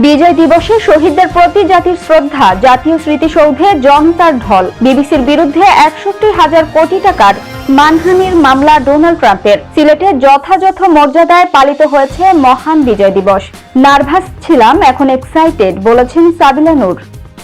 বিজয় দিবসে শহীদদের প্রতি জাতির শ্রদ্ধা, জাতীয় স্মৃতিসৌধে জনতার ঢল। বিবিসির বিরুদ্ধে ৬১,০০০ কোটি টাকার মানহানির মামলা ডোনাল্ড ট্রাম্পের। সিলেটে যথাযথ মর্যাদায় পালিত হয়েছে মহান বিজয় দিবস। নার্ভাস ছিলাম, এখন এক্সাইটেড, বলেছেন সাবিলা নূর।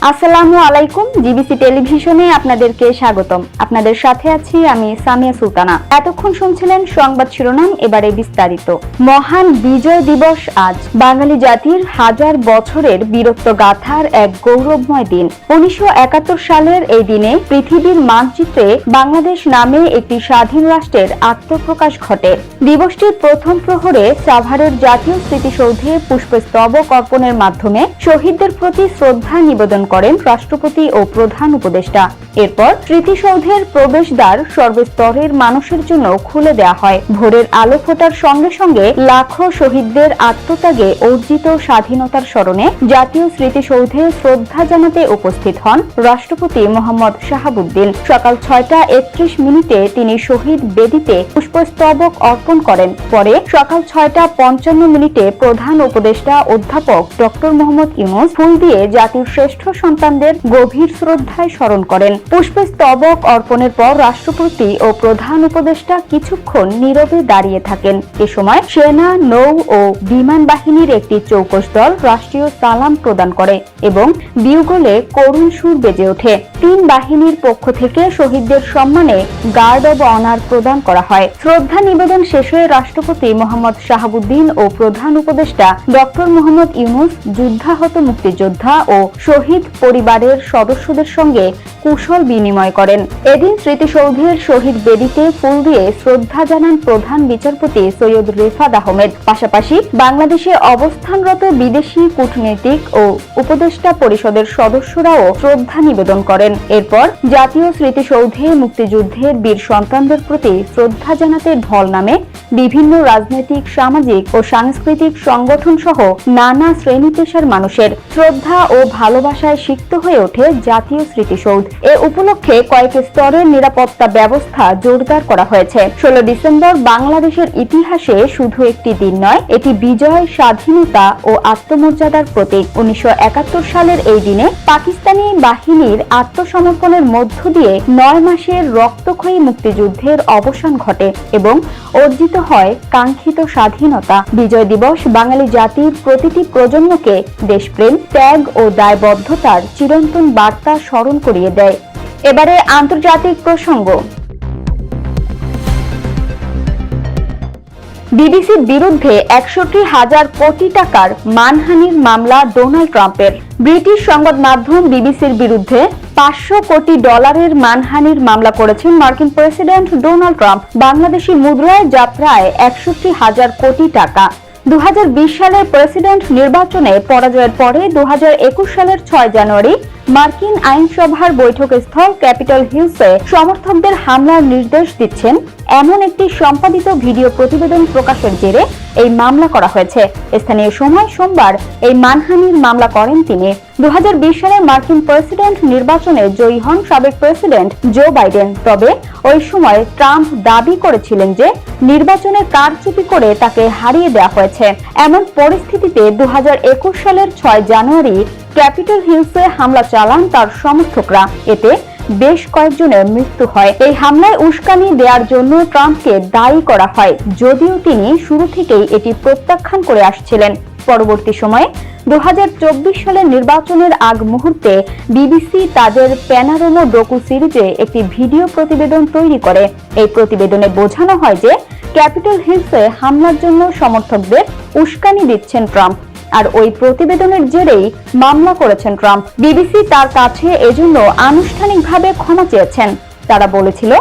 আসসালামু আলাইকুম, জিবিসি টেলিভিশনে আপনাদেরকে স্বাগতম। আপনাদের সাথে আছি আমি সামিয়া সুলতানা। এতক্ষণ শুনছিলেন সংবাদ শিরোনাম, এবারে বিস্তারিত। মহান বিজয় দিবস আজ বাঙালি জাতির হাজার বছরের বীরত্ব গাথার এক গৌরবময় দিন। ১৯৭১ সালের এই দিনে পৃথিবীর মানচিত্রে বাংলাদেশ নামে একটি স্বাধীন রাষ্ট্রের আত্মপ্রকাশ ঘটে। দিবসটির প্রথম প্রহরে সাভারের জাতীয় স্মৃতিসৌধে পুষ্পস্তবক অর্পণের মাধ্যমে শহীদদের প্রতি শ্রদ্ধা নিবেদন করেন রাষ্ট্রপতি ও প্রধান উপদেষ্টা। এরপর স্মৃতিসৌধের প্রবেশদ্বার সর্বস্তরের মানুষের জন্য খুলে দেওয়া হয়। ভোরের আলো ফোটার সঙ্গে সঙ্গে লাখো শহীদদের আত্মত্যাগে অর্জিত স্বাধীনতার স্মরণে জাতীয় স্মৃতিসৌধে শ্রদ্ধা জানাতে উপস্থিত হন রাষ্ট্রপতি মোহাম্মদ শাহাবুদ্দিন। সকাল ৬টা৩১ তিনি শহীদ বেদিতে পুষ্পস্তবক অর্পণ করেন। পরে সকাল ৬টা৫৫ প্রধান উপদেষ্টা অধ্যাপক ডক্টর মোহাম্মদ ইউনূস ফুল দিয়ে জাতির শ্রেষ্ঠ সন্তানদের গভীর শ্রদ্ধায় স্মরণ করেন। পুষ্পস্তবক অর্পণের পর রাষ্ট্রপতি ও প্রধান উপদেষ্টা কিছুক্ষণ নীরবে দাঁড়িয়ে থাকেন। এ সময় সেনা, নৌ ও বিমান বাহিনীর একটি চৌকস দল রাষ্ট্রীয় সালাম প্রদান করে এবং বিউগলে করুণ সুর বেজে ওঠে। ৩ বাহিনীর পক্ষ থেকে শহীদদের সম্মানে গার্ড অব অনার প্রদান করা হয়। শ্রদ্ধা নিবেদন শেষে রাষ্ট্রপতি মোহাম্মদ শাহাবুদ্দিন ও প্রধান উপদেষ্টা ডক্টর মোহাম্মদ ইউনূস যুদ্ধাহত মুক্তিযোদ্ধা ও শহীদ পরিবারের সদস্যদের সঙ্গে কুশল বিনিময় করেন। এদিন স্মৃতিসৌধের শহীদ বেদিতে ফুল দিয়ে শ্রদ্ধা জানান প্রধান বিচারপতি সৈয়দ রেফাত আহমেদ। পাশাপাশি বাংলাদেশে অবস্থানরত বিদেশি কূটনীতিক ও উপদেষ্টা পরিষদের সদস্যরাও শ্রদ্ধা নিবেদন করেন। এরপর জাতীয় স্মৃতিসৌধে মুক্তিযুদ্ধের বীর সন্তানদের প্রতি শ্রদ্ধা জানাতে ঢল নামে বিভিন্ন রাজনৈতিক, সামাজিক ও সাংস্কৃতিক সংগঠন সহ নানা শ্রেণী পেশার মানুষের। শ্রদ্ধা ও ভালোবাসায় সিক্ত হয়ে ওঠে জাতীয় স্মৃতিসৌধ। এ উপলক্ষে কয়েক স্তরের নিরাপত্তা ব্যবস্থা জোরদার করা হয়েছে। ১৬ ডিসেম্বর বাংলাদেশের ইতিহাসে শুধু একটি দিন নয়, এটি বিজয়, স্বাধীনতা ও আত্মমর্যাদার প্রতীক। ১৯৭১ সালের এই দিনে পাকিস্তানি বাহিনীর আত্মসমর্পণের মধ্য দিয়ে ৯ মাসের রক্তক্ষয়ী মুক্তিযুদ্ধের অবসান ঘটে এবং অর্জিত হয় কাঙ্ক্ষিত স্বাধীনতা। বিজয় দিবস বাঙালি জাতির প্রতিটি প্রজন্মকে দেশপ্রেম, ত্যাগ ও দায়বদ্ধতার চিরন্তন বার্তা স্মরণ করিয়ে দেয়। এবারে আন্তর্জাতিক প্রসঙ্গ। বিবিসির বিরুদ্ধে ৬১,০০০ কোটি টাকার মানহানির মামলা ডোনাল্ড ট্রাম্পের। ব্রিটিশ সংবাদ মাধ্যম বিবিসির বিরুদ্ধে $৫০০ কোটি মানহানির মামলা করেছেন মার্কিন প্রেসিডেন্ট ডোনাল্ড ট্রাম্প। বাংলাদেশি মুদ্রায় যা প্রায় ৬১,০০০ কোটি টাকা। ২০২০ সালের প্রেসিডেন্ট নির্বাচনে পরাজয়ের পরে ২০২১ সালের ৬ জানুয়ারি মার্কিন আইনসভার বৈঠকস্থল ক্যাপিটল হিলসে সমর্থকদের হামলার নির্দেশ দিচ্ছেন এমন একটি সম্পাদিত ভিডিও প্রতিবেদন প্রকাশের জেরে এই মামলা করা হয়েছে। স্থানীয় সময় সোমবার এই মানহানির মামলা করেন তিনি। ২০২০ সালে মার্কিন প্রেসিডেন্ট নির্বাচনে জয়ী হন সাবেক প্রেসিডেন্ট জো বাইডেন। তবে ওই সময় ট্রাম্প দাবি করেছিলেন যে নির্বাচনে কারচুপি করে তাকে হারিয়ে দেওয়া হয়েছে। এমন পরিস্থিতিতে ২০২১ সালের ৬ জানুয়ারি ক্যাপিটল হিলসে হামলা চালান তার সমর্থকরা। এতে বেশ কয়েকজনের মৃত্যু হয়। এই হামলায় উস্কানি দেওয়ার জন্য ট্রাম্পকে দায়ী করা হয়, যদিও তিনি শুরু থেকেই এটি প্রত্যাখ্যান করে আসছিলেন। পরবর্তী সময়ে ২০২৪ সালের নির্বাচনের আগ মুহূর্তে বিবিসি তাদের প্যানোরামা ডকু সিরিজে একটি ভিডিও প্রতিবেদন তৈরি করে। এই প্রতিবেদনে বোঝানো হয় যে ক্যাপিটল হিলসে হামলার জন্য সমর্থকদের উস্কানি দিচ্ছেন ট্রাম্প। আর ওই প্রতিবেদনের জেরেই মামলা করেছেন ট্রাম্প। বিবিসি তার কাছে এজন্য আনুষ্ঠানিকভাবে ক্ষমা চেয়েছেন। তারা বলেছিল,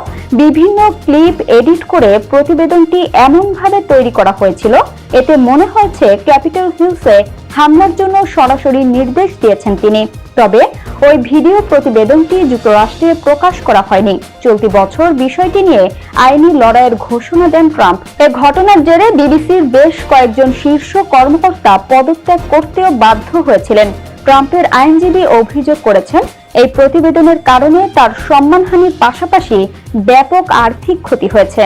বিভিন্ন ক্লিপ এডিট করে প্রতিবেদনটি এমনভাবে তৈরি করা হয়েছিল এতে মনে হয়েছে ক্যাপিটল হিলসে হামলার জন্য সরাসরি নির্দেশ দিয়েছেন তিনি। তবে ওই ভিডিও প্রতিবেদনটি যুক্তরাষ্ট্রে প্রকাশ করা হয়নি। চলতি বছর বিষয়টি নিয়ে আইনি লড়াইয়ের ঘোষণা দেন ট্রাম্প। এ ঘটনার জেরে বিবিসির বেশ কয়েকজন শীর্ষ কর্মকর্তা পদত্যাগ করতেও বাধ্য হয়েছিলেন। ট্রাম্পের আইনজীবী অভিযোগ করেছেন, এই প্রতিবেদনের কারণে তার সম্মানহানির পাশাপাশি ব্যাপক আর্থিক ক্ষতি হয়েছে।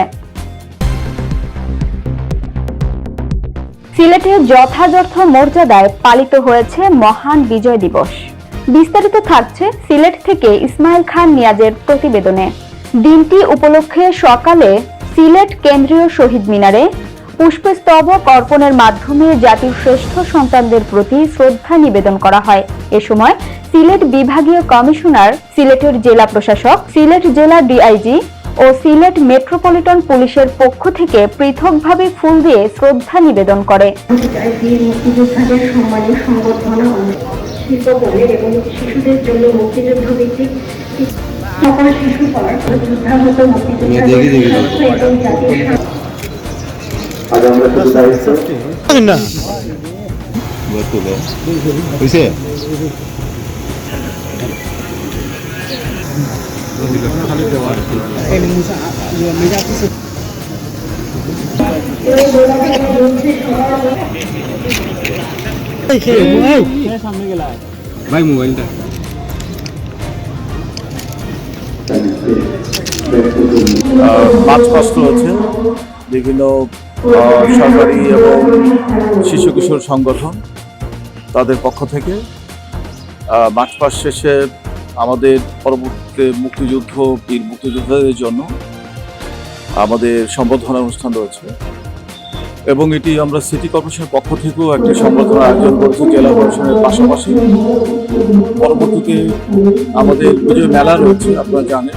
সিলেটে যথাযথ মর্যাদায় পালিত হয়েছে মহান বিজয় দিবস। বিস্তারিত থাকছে সিলেট থেকে ইসমাইল খান নিয়াজের প্রতিবেদনে। দিনটি উপলক্ষে সকালে সিলেট কেন্দ্রীয় শহীদ মিনারে পুষ্পস্তবক অর্পণের মাধ্যমে জাতির শ্রেষ্ঠ সন্তানদের প্রতি শ্রদ্ধা নিবেদন করা হয়। এ সময় সিলেট বিভাগীয় কমিশনার, সিলেটের জেলা প্রশাসক, সিলেট জেলা ডিআইজি ও সিলেট মেট্রোপলিটন পুলিশের পক্ষ থেকে পৃথকভাবে ফুল দিয়ে শ্রদ্ধা নিবেদন করে। মুক্তিযোদ্ধাদের সম্মানে সংবর্ধনা শিল্পকর্মের এবং শিশুদের জন্য মুক্তিযুদ্ধ ভিত্তিক সকল শিশু কলার যুদ্ধাহত ভাই মোবাইলটা মাছ কষ্ট হচ্ছে বিভিন্ন সরকারি এবং শিশু কিশোর সংগঠন তাদের পক্ষ থেকে মার্চ পাস শেষে আমাদের পরবর্তী মুক্তিযুদ্ধ বীর মুক্তিযোদ্ধাদের জন্য আমাদের সম্বর্ধনা অনুষ্ঠান রয়েছে এবং এটি আমরা সিটি কর্পোরেশনের পক্ষ থেকেও একটি সম্বর্ধনা আয়োজন করেছি জেলা প্রশাসনের পাশাপাশি। পরবর্তীতে আমাদের বিজয় মেলা রয়েছে, আপনারা জানেন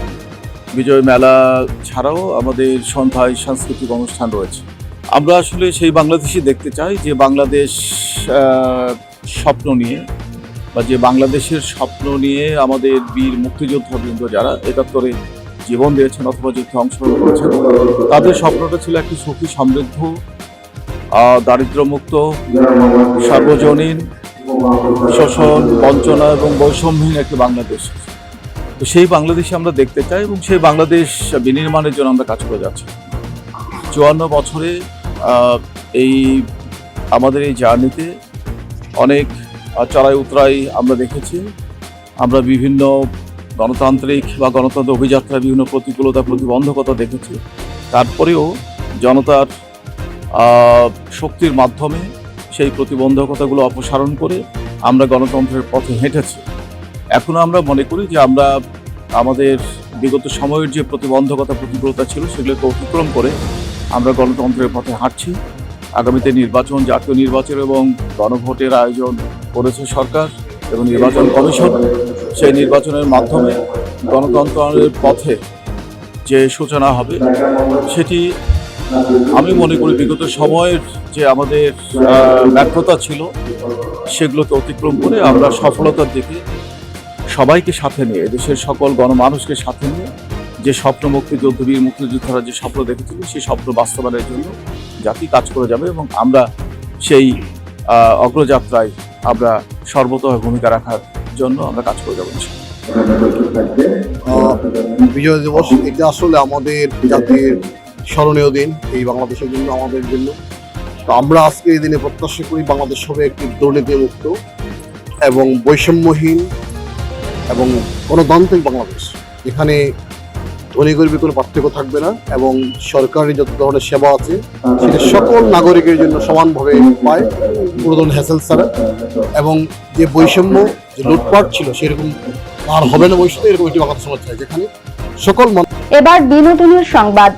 বিজয় মেলা ছাড়াও আমাদের সন্ধ্যায় সাংস্কৃতিক অনুষ্ঠান রয়েছে। আমরা আসলে সেই বাংলাদেশই দেখতে চাই যে বাংলাদেশ স্বপ্ন নিয়ে বা যে বাংলাদেশের স্বপ্ন নিয়ে আমাদের বীর মুক্তিযোদ্ধাবৃন্দ যারা ৭১-এ জীবন দিয়েছেন অথবা যুদ্ধে অংশগ্রহণ করেছেন, তাদের স্বপ্নটা ছিল একটি সুখী সমৃদ্ধ দারিদ্র্যমুক্ত সার্বজনীন শোষণ বঞ্চনা এবং বৈষম্যহীন একটি বাংলাদেশ। তো সেই বাংলাদেশে আমরা দেখতে চাই এবং সেই বাংলাদেশ বিনির্মাণের জন্য আমরা কাজ করে যাচ্ছি। ৫৪ বছরে এই আমাদের এই জার্নিতে অনেক চড়াই উতরাই আমরা দেখেছি। আমরা বিভিন্ন গণতান্ত্রিক বা গণতন্ত্র অভিযাত্রায় বিভিন্ন প্রতিকূলতা প্রতিবন্ধকতা দেখেছি। তারপরেও জনতার শক্তির মাধ্যমে সেই প্রতিবন্ধকতাগুলো অপসারণ করে আমরা গণতন্ত্রের পথে হেঁটেছি। এখন আমরা মনে করি যে আমরা আমাদের বিগত সময়ের যে প্রতিবন্ধকতা প্রতিকূলতা ছিল সেগুলোকে অতিক্রম করে আমরা গণতন্ত্রের পথে হাঁটছি। আগামীতে নির্বাচন, জাতীয় নির্বাচন এবং গণভোটের আয়োজন করেছে সরকার এবং নির্বাচন কমিশন। সেই নির্বাচনের মাধ্যমে গণতন্ত্রের পথে যে সূচনা হবে সেটি আমি মনে করি বিগত সময়ের যে আমাদের ব্যর্থতা ছিল সেগুলোকে অতিক্রম করে আমরা সফলতার দিকে সবাইকে সাথে নিয়ে, দেশের সকল গণমানুষকে সাথে নিয়ে যে স্বপ্ন বীর মুক্তিযোদ্ধারা যে স্বপ্ন দেখেছিল সেই স্বপ্ন বাস্তবায়নের জন্য জাতি কাজ করে যাবে এবং আমরা সেই অগ্রযাত্রায় আমরা সর্বতভাবে ভূমিকা রাখার জন্য আমরা কাজ করে যাবো। বিজয় দিবস এটা আসলে আমাদের জাতির স্মরণীয় দিন এই বাংলাদেশের জন্য, আমাদের জন্য। তো আমরা আজকে এই দিনে প্রত্যাশা করি বাংলাদেশ হবে একটি দুর্নীতিমুক্ত এবং বৈষম্যহীন এবং গণতান্ত্রিক বাংলাদেশ, যেখানে ধনী গরিবের কোনো পার্থক্য থাকবে না এবং সরকারি যত ধরনের সেবা আছে সেটা সকল নাগরিকের জন্য সমানভাবে পায়, কোনো ধরনের হ্যাসেল ছাড়া। এবং যে বৈষম্য, যে লুটপাট ছিল সেরকম আর হবে না ভবিষ্যতে, এরকম একটি বাংলাদেশ সমাজ চাই যেখানে সকল। এবার বিনোদনের সংবাদ।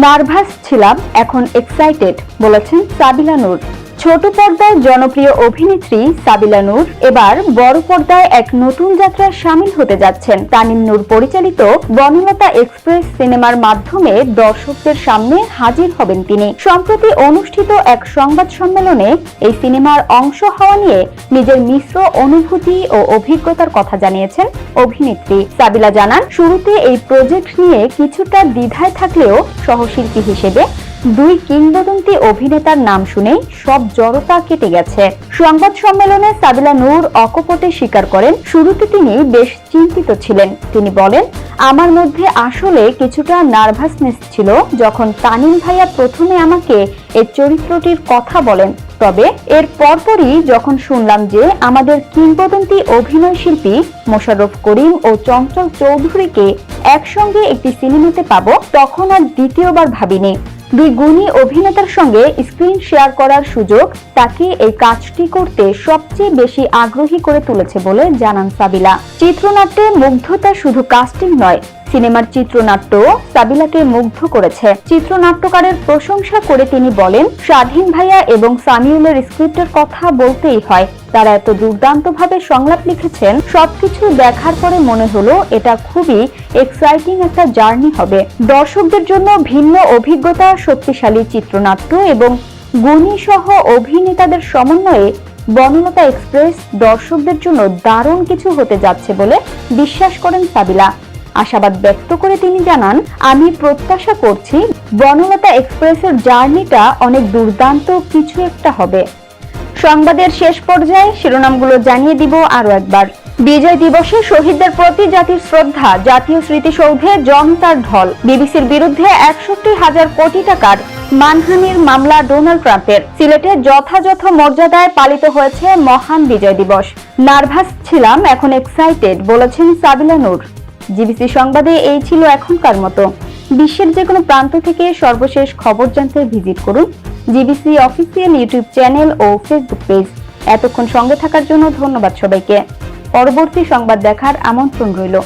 নার্ভাস ছিলাম, এখন এক্সাইটেড বলেছেন সাবিলা নূর। ছোট পর্দায় জনপ্রিয় অভিনেত্রী সাবিলা নূর এবার বড় পর্দায় এক নতুন যাত্রায় সামিল হতে যাচ্ছেন। তানিম নূর পরিচালিত বনলতা এক্সপ্রেস সিনেমার মাধ্যমে দর্শকদের সামনে হাজির হবেন তিনি। সম্প্রতি অনুষ্ঠিত এক সংবাদ সম্মেলনে এই সিনেমার অংশ হওয়া নিয়ে নিজের মিশ্র অনুভূতি ও অভিজ্ঞতার কথা জানিয়েছেন অভিনেত্রী। সাবিলা জানান, শুরুতে এই প্রজেক্ট নিয়ে কিছুটা দ্বিধায় থাকলেও সহশিল্পী হিসেবে দুই কিংবদন্তি অভিনেতার নাম শুনেই সব জড়তা কেটে গেছে। সংবাদ সম্মেলনে সাবিলা নূর অকপটে স্বীকার করেন, শুরুতে তিনি বেশ চিন্তিত ছিলেন। তিনি বলেন, আমার মধ্যে আসলে কিছুটা নার্ভাসনেস ছিল। যখন তানিম ভাইয়া প্রথমে আমাকে এই চরিত্রটির কথা বলেন তবে এর পরপরই যখন শুনলাম যে আমাদের কিংবদন্তি অভিনয় শিল্পী মোশাররফ করিম ও চঞ্চল চৌধুরীকে একসঙ্গে একটি সিনেমাতে পাবো, তখন আর দ্বিতীয়বার ভাবিনি। দুই গুণী অভিনেতার সঙ্গে স্ক্রিন শেয়ার করার সুযোগ তাকে এই কাজটি করতে সবচেয়ে বেশি আগ্রহী করে তুলেছে বলে জানান সাবিলা। চিত্রনাট্যে মুগ্ধতা শুধু কাস্টিং নয়, সিনেমার চিত্রনাট্য সাবিলাকে মুগ্ধ করেছে। চিত্রনাট্যকারের প্রশংসা করে তিনি বলেন, স্বাধীন ভাইয়া এবং সামিউলের স্ক্রিপ্টের কথা বলতেই হয়। তারা এত দুর্দান্তভাবে সংলাপ লিখেছেন, সবকিছু দেখার পরে মনে হলো এটা খুবই এক্সাইটিং একটা জার্নি হবে। দর্শকদের জন্য ভিন্ন অভিজ্ঞতা, শক্তিশালী চিত্রনাট্য এবং গুণী সহ অভিনেতাদের সমন্বয়ে বনলতা এক্সপ্রেস দর্শকদের জন্য দারুণ কিছু হতে যাচ্ছে বলে বিশ্বাস করেন সাবিলা। আশাবাদ ব্যক্ত করে তিনি জানান, আমি প্রত্যাশা করছি বনলতা এক্সপ্রেসের জার্নিটা অনেক দুর্দান্ত কিছু একটা হবে। সংবাদের শেষ পর্যায়ে শিরোনামগুলো জানিয়ে দিব আরো একবার। বিজয় দিবসে শহীদদের প্রতি জাতির শ্রদ্ধা, জাতীয় স্মৃতিসৌধে জনতার ঢল। বিবিসির বিরুদ্ধে 61,000 কোটি টাকার মানহানির মামলা ডোনাল্ড ট্রাম্পের। সিলেটে যথাযথ মর্যাদায় পালিত হয়েছে মহান বিজয় দিবস। নার্ভাস ছিলাম, এখন এক্সাইটেড, বলেছেন সাবিলা নূর। জিবিসি সংবাদে এই ছিল এখনকার মতো। বিশ্বের যে কোনো প্রান্ত থেকে সর্বশেষ খবর জানতে ভিজিট করুন জিবিসি অফিসিয়াল ইউটিউব চ্যানেল ও ফেসবুক পেজ। এতক্ষণ সঙ্গে থাকার জন্য ধন্যবাদ সবাইকে। পরবর্তী সংবাদ দেখার আমন্ত্রণ রইল।